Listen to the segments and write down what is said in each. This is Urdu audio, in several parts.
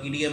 PDM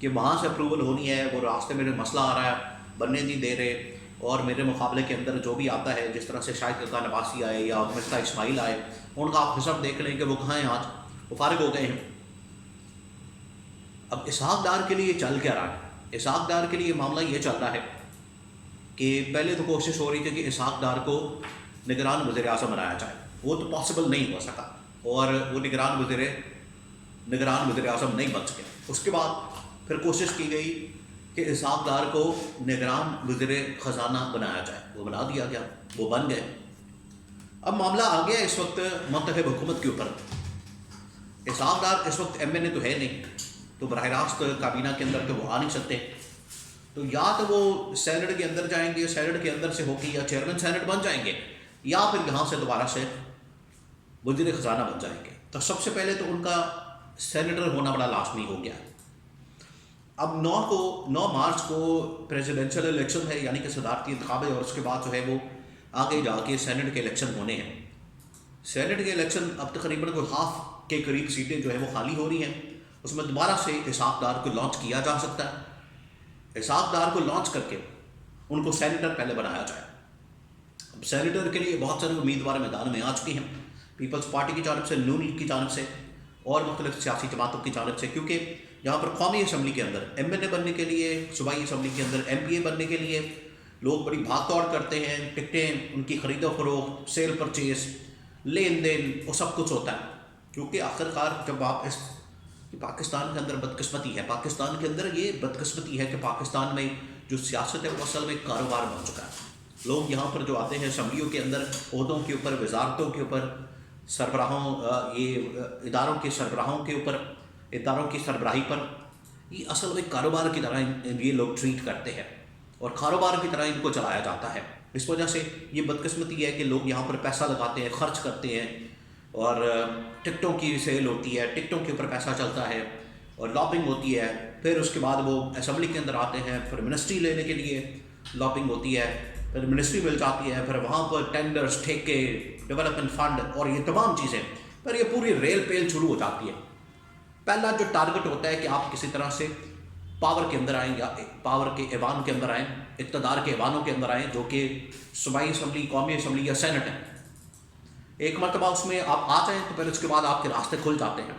کہ وہاں سے اپروول ہونی ہے، وہ راستے میں مسئلہ آ رہا ہے، بننے نہیں دے رہے، اور میرے مقابلے کے اندر جو بھی آتا ہے، جس طرح سے شاہد رضا نواسی آئے یا مرزا اسماعیل آئے، ان کا آپ حساب دیکھ لیں کہ وہ کہاں ہیں آج، وہ فارغ ہو گئے ہیں۔ اب اسحاق ڈار کے لیے چل کیا رہا ہے؟ اسحاق ڈار کے لیے معاملہ یہ چل رہا ہے کہ پہلے تو کوشش ہو رہی تھی کہ اسحاق ڈار کو نگران وزیر اعظم بنایا جائے، وہ تو پاسبل نہیں ہو سکا، اور وہ نگران وزیر اعظم نہیں بن سکے۔ اس کے بعد پھر کوشش کی گئی کہ اسحاق ڈار کو نگران وزیر خزانہ بنایا جائے، وہ بنا دیا گیا، وہ بن گئے۔ اب معاملہ آ گیا اس وقت منتخب حکومت کے اوپر۔ اسحاق ڈار اس وقت ایم این اے تو ہے نہیں، تو براہ راست کابینہ کے اندر تو وہ آ نہیں سکتے، تو یا تو وہ سینٹ کے اندر جائیں گے، سینٹ کے اندر سے ہو کے یا چیئرمین سینٹ بن جائیں گے، یا پھر یہاں سے دوبارہ سے وزیر خزانہ بن جائیں گے۔ تو سب سے پہلے تو ان کا سینیٹر ہونا بڑا لازمی ہو گیا۔ اب 9 مارچ کو پریزیڈنشل الیکشن ہے، یعنی کہ صدارتی انتخاب ہے، اور اس کے بعد جو ہے وہ آگے جا کے سینٹ کے الیکشن ہونے ہیں۔ سینٹ کے الیکشن اب تقریباً کوئی ہاف کے قریب سیٹیں جو ہے وہ خالی ہو رہی ہیں، اس میں دوبارہ سے اسحاق ڈار کو لانچ کیا جا سکتا ہے۔ اسحاق ڈار کو لانچ کر کے ان کو سینیٹر پہلے بنایا جائے۔ اب سینیٹر کے لیے بہت سارے امیدوار میدان میں آ چکے ہیں، پیپلز پارٹی کی جانب سے، نون لیگ کی جانب سے، اور مختلف سیاسی جماعتوں کی جانب سے، کیونکہ یہاں پر قومی اسمبلی کے اندر ایم این اے بننے کے لیے، صوبائی اسمبلی کے اندر ایم پی اے بننے کے لیے لوگ بڑی بھاگ دوڑ کرتے ہیں، ٹکٹیں، ان کی خرید و فروخت، سیل پرچیز، لین دین، وہ سب کچھ ہوتا ہے، کیونکہ آخرکار جب آپ پاکستان کے اندر بدقسمتی ہے، پاکستان کے اندر یہ بدقسمتی ہے کہ پاکستان میں جو سیاست ہے وہ اصل میں کاروبار بن چکا ہے۔ لوگ یہاں پر جو آتے ہیں اسمبلیوں کے اندر عہدوں کے اوپر، وزارتوں کے اوپر، سربراہوں، یہ اداروں کے سربراہوں کے اوپر، اداروں کی سربراہی پر، یہ اصل میں کاروبار کی طرح یہ لوگ ٹریٹ کرتے ہیں، اور کاروبار کی طرح ان کو چلایا جاتا ہے۔ اس وجہ سے یہ بدقسمتی ہے کہ لوگ یہاں پر پیسہ لگاتے ہیں، خرچ کرتے ہیں، اور ٹکٹوں کی سیل ہوتی ہے، ٹکٹوں کے اوپر پیسہ چلتا ہے، اور لابنگ ہوتی ہے، پھر اس کے بعد وہ اسمبلی کے اندر آتے ہیں، پھر منسٹری لینے کے لیے لابنگ ہوتی ہے، پھر منسٹری مل جاتی ہے، پھر وہاں پر ٹینڈرز، ٹھیکے، ڈیولپمنٹ فنڈ اور یہ تمام چیزیں، پھر یہ پوری ریل پیل شروع ہو جاتی ہے۔ پہلا جو ٹارگٹ ہوتا ہے کہ آپ کسی طرح سے پاور کے اندر آئیں، یا پاور کے ایوان کے اندر آئیں، اقتدار کے ایوانوں کے اندر آئیں، جو کہ صوبائی اسمبلی، قومی اسمبلی یا سینٹ ہے۔ ایک مرتبہ اس میں آپ آ جائیں تو پھر اس کے بعد آپ کے راستے کھل جاتے ہیں۔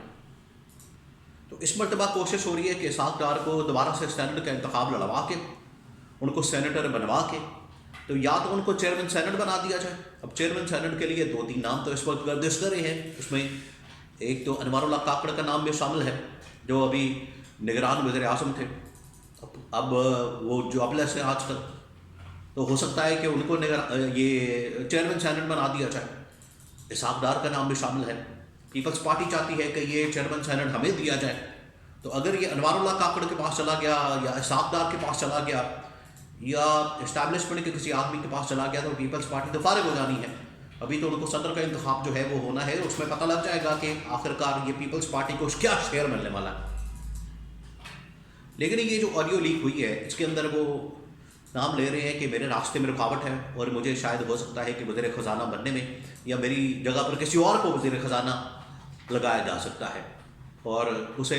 تو اس مرتبہ کوشش ہو رہی ہے کہ اسحاق ڈار کو دوبارہ سے سینٹ کا انتخاب لڑوا کے، ان کو سینیٹر بنوا کے، تو یا تو ان کو چیئرمین سینٹ بنا دیا جائے۔ اب چیئرمین سینٹ کے لیے 2-3 نام تو اس وقت گردش کر رہے ہیں، اس میں ایک تو انوار اللہ کاکڑ کا نام بھی شامل ہے، جو ابھی نگران وزیر اعظم تھے، اب وہ جو ابلس سے آج تک، تو ہو سکتا ہے کہ ان کو یہ چیئرمین سینٹ بنا دیا جائے۔ اسحاق ڈار کا نام بھی شامل ہے، پیپلز پارٹی چاہتی ہے کہ یہ چیئرمین سینٹ ہمیں دیا جائے، تو اگر یہ انوار اللہ کاکڑ کے پاس چلا گیا، یا اسحاق ڈار کے پاس چلا گیا، یا اسٹیبلشمنٹ کے کسی آدمی کے پاس چلا گیا، تو پیپلز پارٹی تو فارغ ہو جانی ہے۔ ابھی تو ان کو صدر کا انتخاب جو ہے وہ ہونا ہے، اس میں پتہ لگ جائے گا کہ آخرکار یہ پیپلز پارٹی کو کیا شیئر ملنے والا ہے۔ لیکن یہ جو آڈیو لیک ہوئی ہے، اس کے اندر وہ نام لے رہے ہیں کہ میرے راستے میں رکاوٹ ہے، اور مجھے شاید ہو سکتا ہے کہ وزیر خزانہ بننے میں، یا میری جگہ پر کسی اور کو وزیر خزانہ لگایا جا سکتا ہے، اور اسے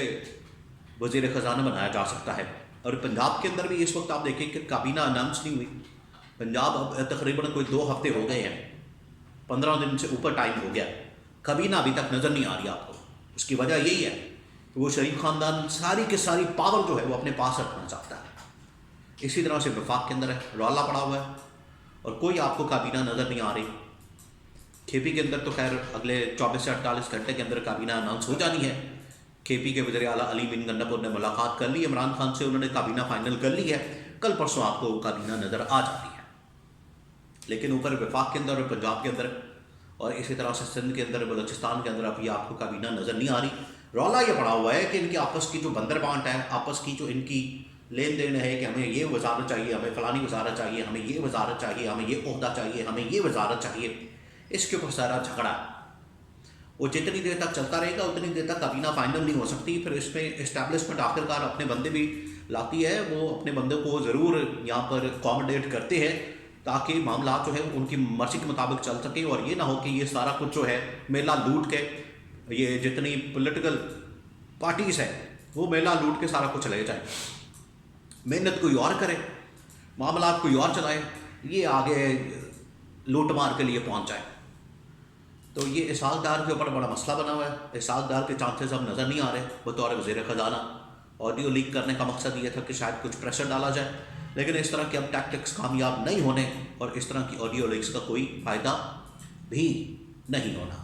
وزیر خزانہ بنایا جا سکتا ہے۔ اور پنجاب کے اندر بھی اس وقت آپ دیکھیں کہ کابینہ اناؤنس نہیں ہوئی۔ پنجاب اب تقریباً کوئی 2 ہفتے ہو گئے ہیں، 15 دن سے اوپر ٹائم ہو گیا، کابینہ ابھی تک نظر نہیں آ رہی آپ کو۔ اس کی وجہ یہی ہے کہ وہ شریف خاندان ساری کی ساری پاور جو ہے وہ اپنے پاس رکھنا چاہتا ہے۔ اسی طرح سے وفاق کے اندر ہے، رولا پڑا ہوا ہے، اور کوئی آپ کو کابینہ نظر نہیں آ رہی۔ کے پی کے اندر تو خیر اگلے 24 سے 48 گھنٹے کے اندر کابینہ اناؤنس ہو جانی ہے۔ کے پی کے وزیر اعلیٰ علی بن گنڈپور نے ملاقات کر لی عمران خان سے، انہوں نے کابینہ فائنل کر لی ہے، کل پرسوں آپ کو کابینہ نظر آ جاتی ہے۔ لیکن اوپر وفاق کے اندر اور پنجاب کے اندر، اور اسی طرح سے سندھ کے اندر، بلوچستان کے اندر ابھی آپ کو کابینہ نظر نہیں آ رہی۔ رولا یہ پڑا ہوا ہے کہ ان کی آپس کی جو بندر بانٹ ہے، آپس کی جو ان کی لین دین ہے کہ ہمیں یہ وزارت چاہیے، ہمیں فلانی وزارت چاہیے، ہمیں یہ وزارت چاہیے، ہمیں یہ عہدہ چاہیے، ہمیں یہ وزارت چاہیے، اس کے اوپر سارا جھگڑا ہے۔ وہ جتنی دیر تک چلتا رہے گا اتنی دیر تک کابینہ فائنل نہیں ہو سکتی۔ پھر اس میں اسٹیبلشمنٹ آخرکار اپنے بندے بھی لاتی ہے، وہ اپنے بندے کو ضرور یہاں پر اکوموڈیٹ کرتے ہیں تاکہ معاملات جو ہے ان کی مرضی کے مطابق چل سکیں، اور یہ نہ ہو کہ یہ سارا کچھ جو ہے میلہ لوٹ کے یہ جتنی پولیٹیکل پارٹیز ہیں وہ میلہ لوٹ کے سارا کچھ لے جائے، محنت کوئی اور کرے، معاملات کوئی اور چلائے، یہ آگے لوٹ مار کے لیے پہنچ جائے۔ تو یہ اسحاق ڈار کے اوپر بڑا مسئلہ بنا ہوا ہے۔ اسحاق ڈار کے چانسز اب نظر نہیں آ رہے بطور وزیر خزانہ۔ آڈیو لیک کرنے کا مقصد یہ تھا کہ شاید کچھ پریشر ڈالا جائے، لیکن اس طرح کے اب ٹیکٹکس کامیاب نہیں ہونے، اور اس طرح کی آڈیو لیکس کا کوئی فائدہ بھی نہیں ہونا۔